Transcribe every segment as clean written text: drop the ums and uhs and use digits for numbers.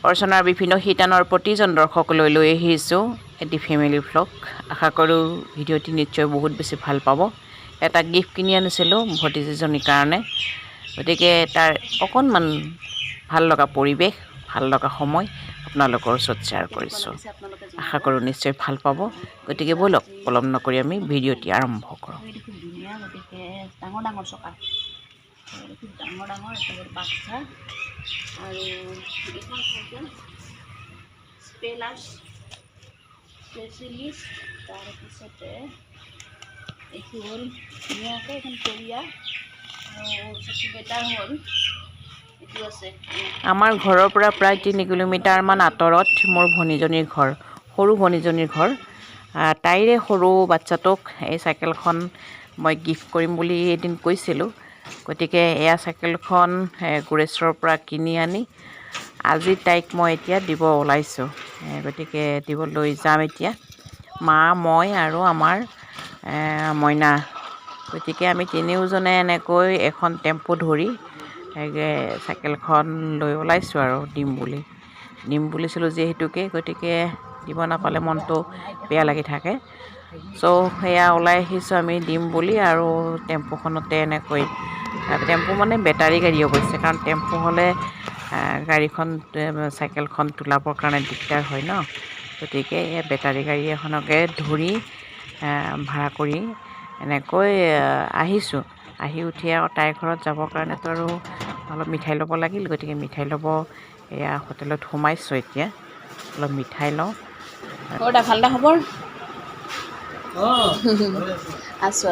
অৰ্চনাৰ বিভিন্ন শিতানৰ প্ৰতিজন দৰ্শকলৈ লৈ আহিছোঁ এটি ফেমিলি ভ্লগ। আশা কৰোঁ ভিডিঅ'টি নিশ্চয় বহুত বেছি ভাল পাব। এটা গিফ্ট কিনি আনিছিলোঁ ভতিজীজনীৰ কাৰণে, গতিকে তাৰ অকণমান ভাল লগা পৰিৱেশ, ভাল লগা সময় আপোনালোকৰ ওচৰত শ্বেয়াৰ কৰিছোঁ। আশা কৰোঁ নিশ্চয় ভাল পাব। গতিকে ব'লক পলম নকৰি আমি ভিডিঅ'টি আৰম্ভ কৰোঁ। খুব ধুনীয়া, গতিকে ডাঙৰ ডাঙৰ চকা, খুব ডাঙৰ ডাঙৰ একেবাৰে বাচ্চা। আৰু এইখন চাইকেল স্পেলাছ স্পেচিয়েলিষ্ট। তাৰপিছতে এইটো হ'ল ধুনীয়াকৈ এখন কোৰিয়া, আৰু চবচে বেটাৰ হ'ল এইটো আছে। আমাৰ ঘৰৰ পৰা প্ৰায় 3 কিলোমিটাৰমান আঁতৰত মোৰ ভনীজনীৰ ঘৰ, সৰু ভনীজনীৰ ঘৰ। তাইৰে সৰু বাচ্চাটোক এই চাইকেলখন মই গিফ্ট কৰিম বুলি এদিন কৈছিলোঁ। গতিকে এয়া চাইকেলখন গোৰেশ্বৰৰ পৰা কিনি আনি আজি তাইক মই এতিয়া দিব ওলাইছোঁ। গতিকে দিবলৈ যাম এতিয়া, মা, মই আৰু আমাৰ মইনা। গতিকে আমি তিনিওজনে এনেকৈ এখন টেম্পো ধৰি চাইকেলখন লৈ ওলাইছোঁ আৰু দিম বুলিছিলোঁ যিহেতুকে, গতিকে দিব নাপালে মনটো বেয়া লাগি থাকে। চ' সেয়া ওলাই আহিছোঁ আমি দিম বুলি, আৰু টেম্পুখনতে এনেকৈ, টেম্পু মানে বেটাৰী গাড়ী অৱশ্যে, কাৰণ টেম্পু হ'লে গাড়ীখন চাইকেলখন তোলাবৰ কাৰণে দিগদাৰ হয় ন। গতিকে এই বেটাৰী গাড়ী এখনকে ধৰি ভাড়া কৰি এনেকৈ আহিছোঁ। আহি উঠি আৰু তাইৰ ঘৰত যাবৰ কাৰণেতো আৰু অলপ মিঠাই ল'ব লাগিল। গতিকে মিঠাই ল'ব এয়া হোটেলত সোমাইছোঁ এতিয়া, অলপ মিঠাই লওঁ। ভালটা খবৰ? আছোঁ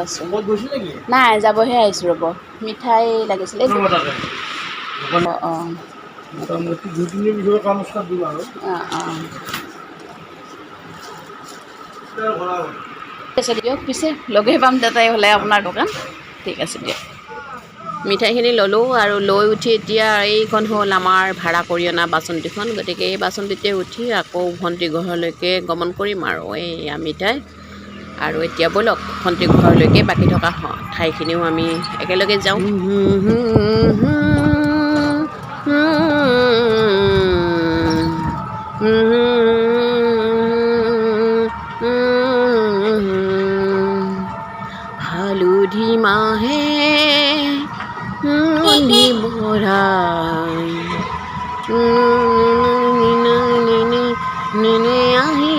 নাই, যাবহে আহিছোঁ ৰ'ব। মিঠাই লাগিছিলে। আছে দিয়ক, পিছে লগেই পাম তাই হ'লে আপোনাৰ দোকান। ঠিক আছে দিয়ক। মিঠাইখিনি ল'লোঁ, আৰু লৈ উঠি এতিয়া এইখন হ'ল আমাৰ ভাড়া কৰি অনা বাচন্তিখন। গতিকে এই বাচন্তিতে উঠি আকৌ ভণ্টি ঘৰলৈকে গমন কৰিম আৰু এইয়া মিঠাই। আৰু এতিয়া ব'লক ভণ্টি ঘৰলৈকে বাকী থকা ঠাইখিনিও আমি একেলগে যাওঁ। হালধি মাহে মৰা আহি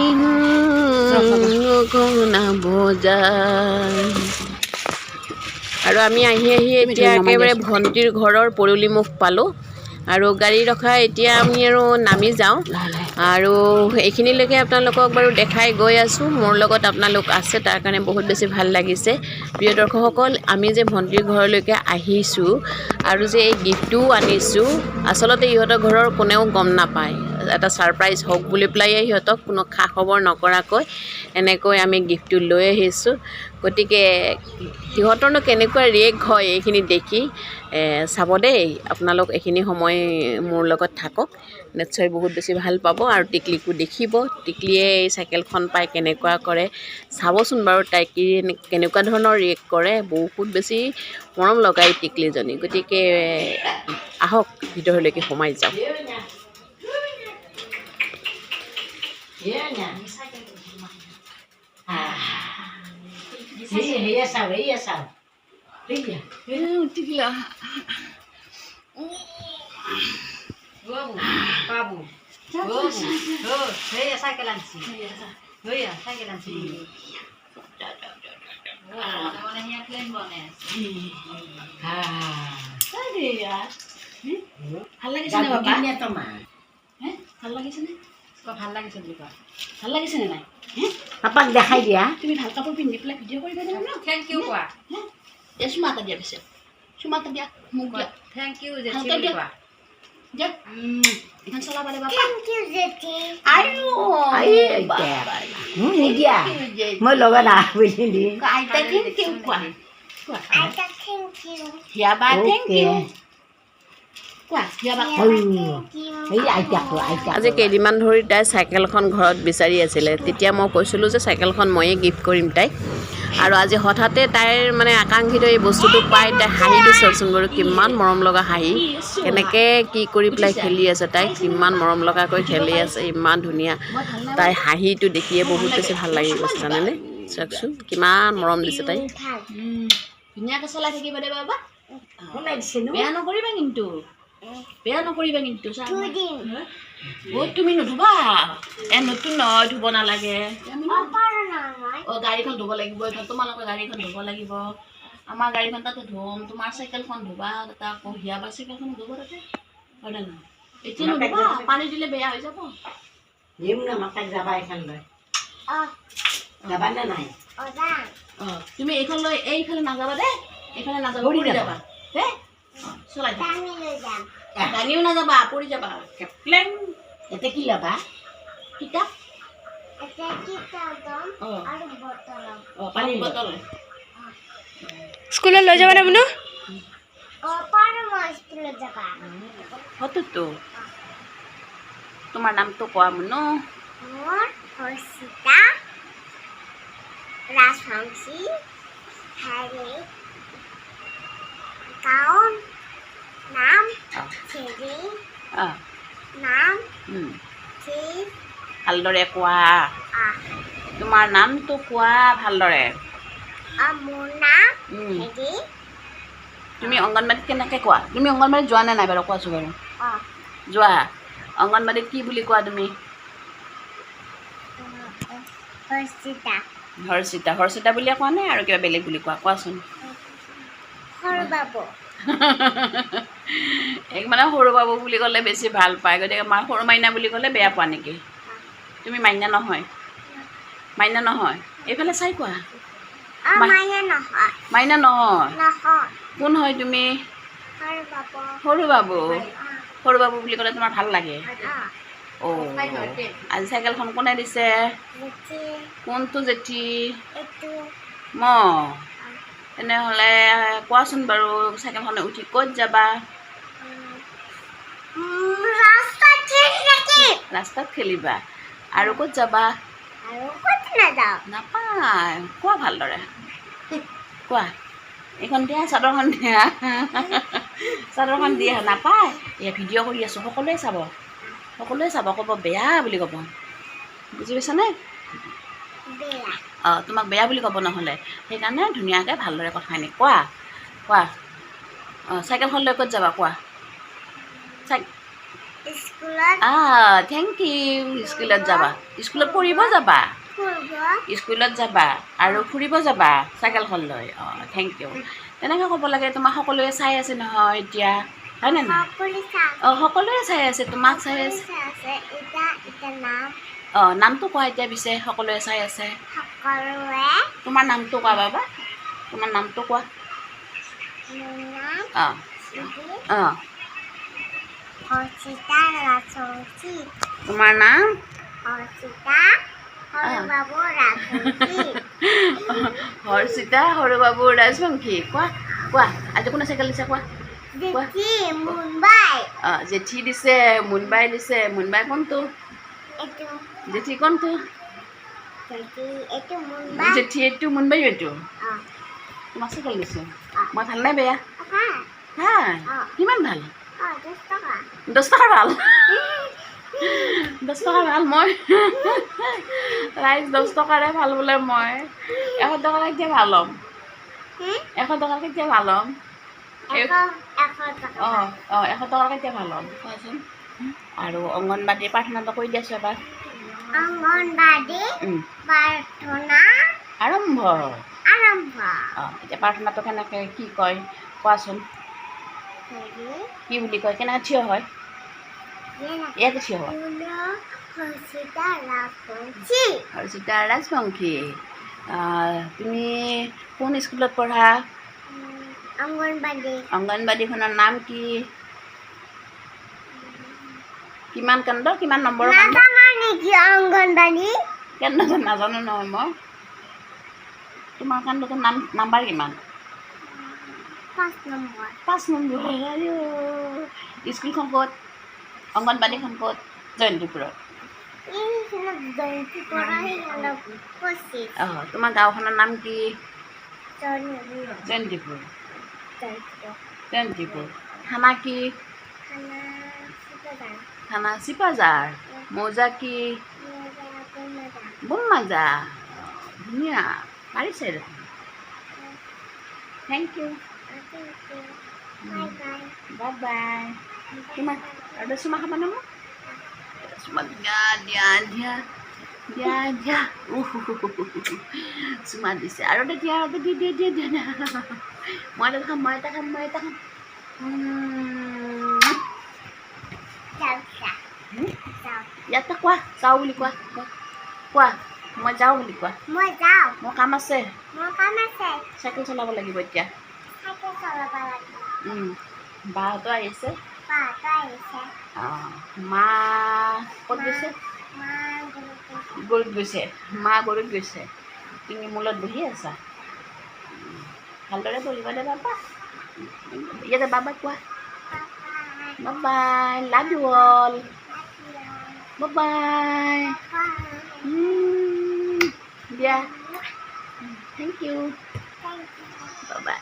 বজাৰ। আৰু আমি আহি এতিয়া একেবাৰে ভণ্টিৰ ঘৰৰ পদূলিমুখ পালোঁ, আৰু গাড়ী ৰখা এতিয়া আমি আৰু নামি যাওঁ। আৰু এইখিনিলৈকে আপোনালোকক বাৰু দেখাই গৈ আছোঁ। মোৰ লগত আপোনালোক আছে, তাৰ কাৰণে বহুত বেছি ভাল লাগিছে। প্ৰিয় দৰ্শকসকল, আমি যে ভণ্টিৰ ঘৰলৈকে আহিছোঁ আৰু যে এই গিফ্টটোও আনিছোঁ, আচলতে ইহঁতৰ ঘৰৰ কোনেও গম নাপায়। এটা ছাৰপ্ৰাইজ হওক বুলি পেলাই সিহঁতক কোনো খা খবৰ নকৰাকৈ এনেকৈ আমি গিফ্টটো লৈ আহিছোঁ। গতিকে সিহঁতৰনো কেনেকুৱা ৰিয়েক্ট হয় এইখিনি দেখি চাব দেই। আপোনালোক এইখিনি সময় মোৰ লগত থাকক, নিশ্চয় বহুত বেছি ভাল পাব। আৰু টিকলিকো দেখিব, টিকলিয়ে এই চাইকেলখন পাই কেনেকুৱা কৰে চাবচোন বাৰু, তাই কেনেকুৱা ধৰণৰ ৰিয়েক্ট কৰে। বহুত বেছি মৰম লগাই টিকলিজনী। গতিকে আহক ভিতৰলৈকে সোমাই যাওঁ। ভাল লাগিছে নে বাবা? ভাল লাগিছেনে? ভাল লাগিছে বুলি কোৱা। ভাল লাগিছেনে নাই? পাপাক দেখাই দিয়া। তুমি ভাল কাপোৰ পিন্ধি পেলাই ভিডিঅ' কৰিবা জানো ন? থেংক ইউ কোৱা। চুমা এটা দিয়া, পিছে চুমা এটা দিয়া, মোক দিয়া। থেংক ইউ জেঠি বুলি কোৱা। দিয়ক, এখন চলাব পাৰে বাবা। থেংক ইউ জেঠি। নিদিয়া, মই লগত বুলি দিম। আইতা থেংক ইউ কোৱা। আইতা থেংক ইউ। হিয়াবা থেংক ইউ। আজি কেইদিনমান ধৰি তাই চাইকেলখন ঘৰত বিচাৰি আছিলে। তেতিয়া মই কৈছিলোঁ যে চাইকেলখন ময়ে গিফ্ট কৰিম তাইক। আৰু আজি হঠাতে তাইৰ মানে আকাংক্ষিত এই বস্তুটো পাই তাই হাঁহিটো চাওকচোন বাৰু কিমান মৰম লগা হাঁহি কেনেকৈ কি কৰি পেলাই খেলি আছে তাই কিমান মৰম লগাকৈ খেলি আছে ইমান ধুনীয়া তাই হাঁহিটো দেখিয়ে বহুত বেছি ভাল লাগি গৈছে জানেনে চাওকচোন কিমান মৰম দিছে তাই ধুনীয়াকৈ চলাই থাকিব দে বাবা বেয়া নকৰিবা কিন্তু বেয়া নকৰিবা কিন্তু তুমি নুধুবা নতুন নহয় ধুব নালাগে গাড়ীখন ধুব লাগিব এইখন তোমালোকৰ গাড়ীখন ধুব লাগিব আমাৰ গাড়ীখন তাতে ধুম তোমাৰ চাইকেলখন ধুবা তাতে আকৌ হিয়াবাৰ চাইকেলখন ধুব তাতে হয় নে নহয় এতিয়া নুধুবা পানী দিলে বেয়া হৈ যাব তুমি এইখন লৈ এইফালে নাযাবা দেই এইফালে নাযাবা পৰি যাবা দেই চলাই দাঙিও নাযাবা পৰি যাবা এতিয়া কি ল'বা কিতাপ পানী বটল স্কুলত লৈ যাবা নে বোলো হয়তো তোমাৰ নামটো কোৱা মুনু হৰ্ষিতা ৰাজবংশী হেৰি গাঁও নাম চেৰি নাম ভালদৰে কোৱা তোমাৰ নামটো কোৱা ভালদৰে মোৰ নাম হেৰি তুমি অংগনবাড়ীত কেনেকৈ কোৱা তুমি অংগনবাড়ীত যোৱা নে নাই বাৰু কোৱাচোন বাৰু যোৱা অংগনবাড়ীত কি বুলি কোৱা তুমি হৰ্ষিতা হৰ্ষিতা হৰ্ষিতা বুলিয়ে কোৱা নে আৰু কিবা বেলেগ বুলি কোৱা কোৱাচোন সৰু বাবু এক মানে সৰু বাবু বুলি ক'লে বেছি ভাল পায় গতিকে মাৰ সৰু মাইনা বুলি ক'লে বেয়া পোৱা নেকি তুমি মাইনা নহয় মাইনা নহয় এইফালে চাই কোৱা মাইনা নহয় মাইনা নহয় নহয় কোন হয় তুমি সৰু বাবু সৰু বাবু বুলি ক'লে তোমাৰ ভাল লাগে অঁ আজি চাইকেলখন কোনে দিছে কোনটো জেঠি ম তেনেহ'লে কোৱাচোন বাৰু চাইকেলখনে উঠি ক'ত যাবা ৰাস্তাত খেলিবা আৰু ক'ত যাবা নাপায় কোৱা ভালদৰে কোৱা এইখন দিয়া চাদৰখন দিয়া চাদৰখন দিয়া নাপায় এয়া ভিডিঅ' কৰি আছোঁ সকলোৱে চাব ক'ব বেয়া বুলি ক'ব বুজি পাইছানে অঁ তোমাক বেয়া বুলি ক'ব নহ'লে সেইকাৰণে ধুনীয়াকৈ ভালদৰে কথাখিনি কোৱা অঁ চাইকেলখন লৈ ক'ত যাবা কোৱা থেংক ইউ স্কুলত যাবা স্কুলত পঢ়িব যাবা স্কুলত যাবা আৰু ফুৰিব যাবা চাইকেলখন লৈ অঁ থেংক ইউ তেনেকৈ ক'ব লাগে তোমাক সকলোৱে চাই আছে নহয় এতিয়া হয়নে নাই অঁ সকলোৱে চাই আছে তোমাক চাই আছে অঁ নামটো কোৱা এতিয়া পিছে সকলোৱে চাই আছে তোমাৰ নামটো কোৱা বাবা তোমাৰ নামটো কোৱা অঁ অঁ হৰ্ষিতা ৰাজবংশী তোমাৰ নাম হৰ্ষিতা সৰু বাবু ৰাজবংশী হৰ্ষিতা সৰু বাবু ৰাজবংশী কোৱা আজি কোনে চাইকেল দিছে কোৱা জেঠি মুম্বাই অঁ জেঠি দিছে মুম্বাই দিছে মুম্বাই কোনটো জেঠি কোনটো জেঠি এইটো মুম্বাই এইটো তোমাক চাইকেল দিছোঁ মই ভাল নাই বেয়া ভাল কিমান ভাল 10 টকা ভাল 10 টকা ভাল মই ৰাইজ 10 টকাৰে ভাল বোলে মই 100 টকা কেতিয়া ভাল হ'ম 100 টকা কেতিয়া ভাল হ'ম অঁ 100 টকা কেতিয়া ভাল হ'ম কোৱাচোন আৰু অংগনবাড়ীৰ প্ৰাৰ্থনাটো কৰি দিছোঁ এবাৰ অংগনবাড়ী প্ৰাৰ্থনা আৰম্ভ অঁ এতিয়া প্ৰাৰ্থনাটো কেনেকৈ কি কয় কোৱাচোন কি বুলি কয় কেনেকৈ থিয় হয় ইয়াতে থিয় হয় হৰ্ষিতা ৰাজবংশী তুমি কোন স্কুলত পঢ়া অংগনবাড়ীখনৰ নাম কি কিমান কাণ্ড কিমান নম্বৰৰ কাণ্ড কেন্দ্ৰ নাজানো নহয় মই তোমাৰ কাণ্ডটোৰ নাম্বাৰ কিমান 5 নম্বৰ স্কুলখন ক'ত অংগনবাড়ীখন ক'ত জয়ন্তীপুৰত এইখিনি জয়ন্তী পৰা সিহঁতক কৈছে তোমাৰ গাঁওখনৰ নাম কি? জয়ন্তী জয়ন্তীপুৰ। জয়ন্তী জয়ন্তীপুৰ। থানা কি? খানা চিপাদাৰ থানা চিপাজাৰ। মৌজা কি? বোমমাজা। ধুনীয়া পাৰিছে দেখোন। Thank you. Bye bye bye bye. তোমাৰ আৰু চুমা খাবানে মোক? চুমা দিয়া দিয়া দিয়া দিয়া দিয়া চুমা দিছে আৰু এটা দিয়া আৰু দিয়া দিয়া দিয়া দিয়া মই এটা খাম মই এটা খাম মই এটা খাম যাওঁছা ইয়াতে কোৱা যাওঁ বুলি কোৱা কোৱা মই যাওঁ বুলি কোৱা মই যাওঁ মোৰ কাম আছে মোৰ কাম আছে চাইকেল চলাব লাগিব এতিয়া চাইকেল চলাব লাগিব বাহঁতো আহিছে বাহঁতো আহিছে মা ক'ত গৈছে মা গৰু গৰুত গৈছে মা গৰুত গৈছে তুমি মূলত বহি আছা ভালদৰে বহিব দে বাবা ইয়াতে বাবা কোৱা বাবাই লাভ ইউ অল বাবাই দিয়া থেংক ইউ বাবাই